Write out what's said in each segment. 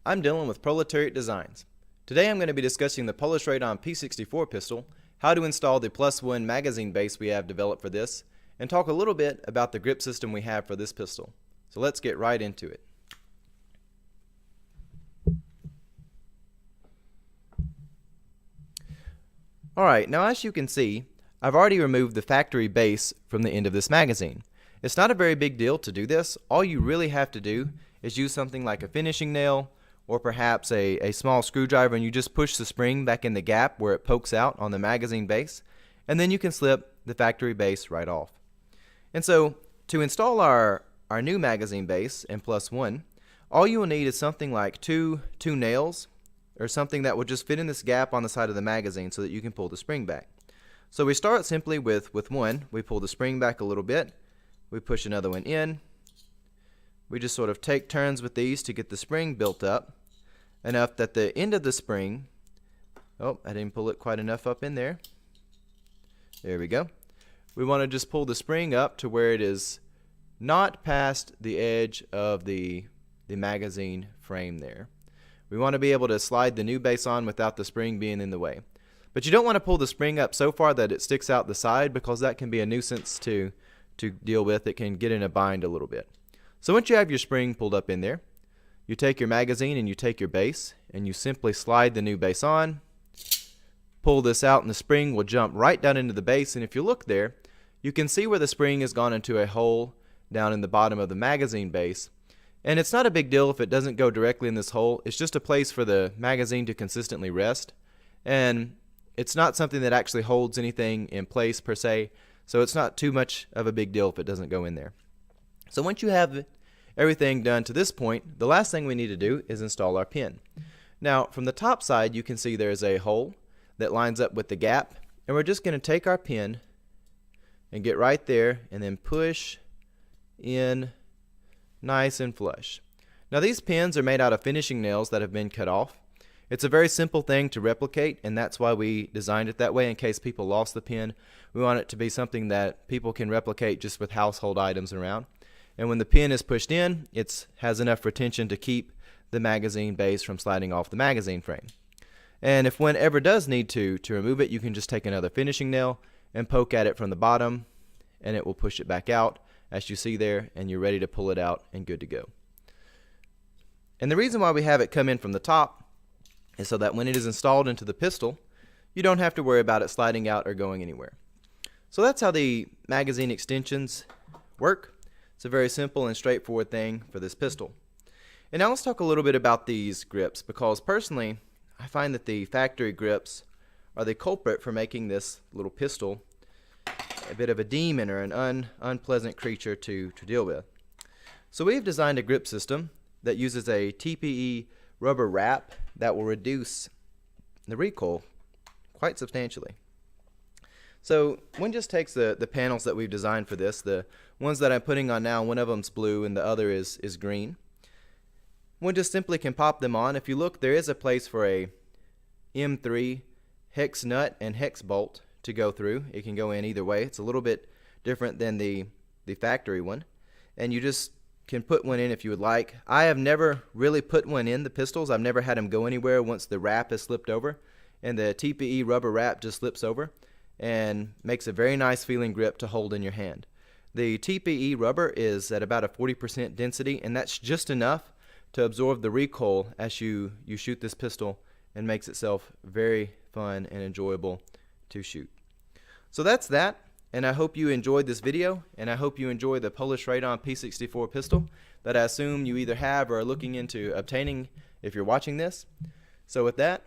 I'm Dylan with Proletariat-Designs. Today I'm going to be discussing the Polish Radom p64 pistol, how to install the +1 magazine base we have developed for this, and talk a little bit about the grip system we have for this pistol. So let's get right into it. Alright, now as you can see, I've already removed the factory base from the end of this magazine. It's not a very big deal to do this. All you really have to do is use something like a finishing nail or perhaps a small screwdriver, and you just push the spring back in the gap where it pokes out on the magazine base, and then you can slip the factory base right off. And so to install our new magazine base in +1, all you will need is something like two nails or something that will just fit in this gap on the side of the magazine so that you can pull the spring back. So we start simply with one. We pull the spring back a little bit, we push another one in, we just sort of take turns with these to get the spring built up enough that the end of the spring, oh, I didn't pull it quite enough up in there. There we go. We want to just pull the spring up to where it is not past the edge of the magazine frame there. We want to be able to slide the new base on without the spring being in the way. But you don't want to pull the spring up so far that it sticks out the side, because that can be a nuisance to deal with. It can get in a bind a little bit. So once you have your spring pulled up in there, you take your magazine and you take your base and you simply slide the new base on, pull this out, and the spring will jump right down into the base. And if you look there, you can see where the spring has gone into a hole down in the bottom of the magazine base. And it's not a big deal if it doesn't go directly in this hole. It's just a place for the magazine to consistently rest, and it's not something that actually holds anything in place per se, so it's not too much of a big deal if it doesn't go in there. So once you have everything done to this point, the last thing we need to do is install our pin. Now from the top side you can see there's a hole that lines up with the gap, and we're just going to take our pin and get right there and then push in nice and flush. Now these pins are made out of finishing nails that have been cut off. It's a very simple thing to replicate, and that's why we designed it that way, in case people lost the pin. We want it to be something that people can replicate just with household items around. And when the pin is pushed in, it has enough retention to keep the magazine base from sliding off the magazine frame. And if one ever does need to remove it, you can just take another finishing nail and poke at it from the bottom, and it will push it back out as you see there, and you're ready to pull it out and good to go. And the reason why we have it come in from the top is so that when it is installed into the pistol, you don't have to worry about it sliding out or going anywhere. So that's how the magazine extensions work. It's a very simple and straightforward thing for this pistol. And now let's talk a little bit about these grips, because personally I find that the factory grips are the culprit for making this little pistol a bit of a demon or an unpleasant creature to deal with. So we've designed a grip system that uses a TPE rubber wrap that will reduce the recoil quite substantially. So one just takes the panels that we've designed for this, the ones that I'm putting on now, one of them's blue and the other is green. One just simply can pop them on. If you look, there is a place for a M3 hex nut and hex bolt to go through. It can go in either way. It's a little bit different than the factory one, and you just can put one in if you would like. I have never really put one in the pistols. I've never had them go anywhere once the wrap is slipped over, and the TPE rubber wrap just slips over and makes a very nice feeling grip to hold in your hand. The TPE rubber is at about a 40% density, and that's just enough to absorb the recoil as you shoot this pistol, and makes itself very fun and enjoyable to shoot. So that's that, and I hope you enjoyed this video, and I hope you enjoy the Polish Radom p64 pistol that I assume you either have or are looking into obtaining if you're watching this. So with that,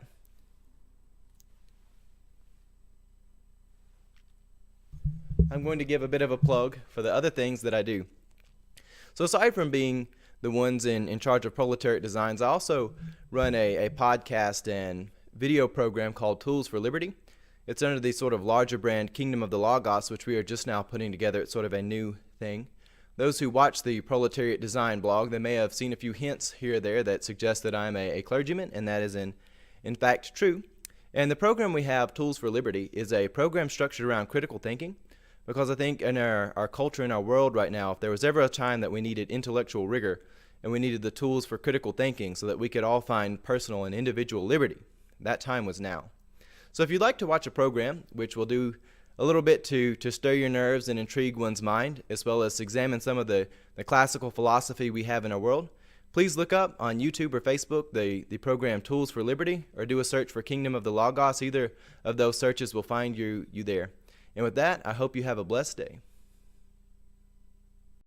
I'm going to give a bit of a plug for the other things that I do. So aside from being the ones in charge of Proletariat-Designs, I also run a podcast and video program called Tools for Liberty. It's under the sort of larger brand Kingdom of the Logos, which we are just now putting together. It's sort of a new thing. Those who watch the Proletariat Design blog, they may have seen a few hints here or there that suggest that I'm a clergyman, and that is in fact true. And the program we have, Tools for Liberty, is a program structured around critical thinking, because I think in our culture, in our world right now, if there was ever a time that we needed intellectual rigor, and we needed the tools for critical thinking so that we could all find personal and individual liberty. That time was now. So if you'd like to watch a program, which will do a little bit to stir your nerves and intrigue one's mind, as well as examine some of the classical philosophy we have in our world, please look up on YouTube or Facebook the program Tools for Liberty, or do a search for Kingdom of the Logos. Either of those searches will find you there. And with that, I hope you have a blessed day.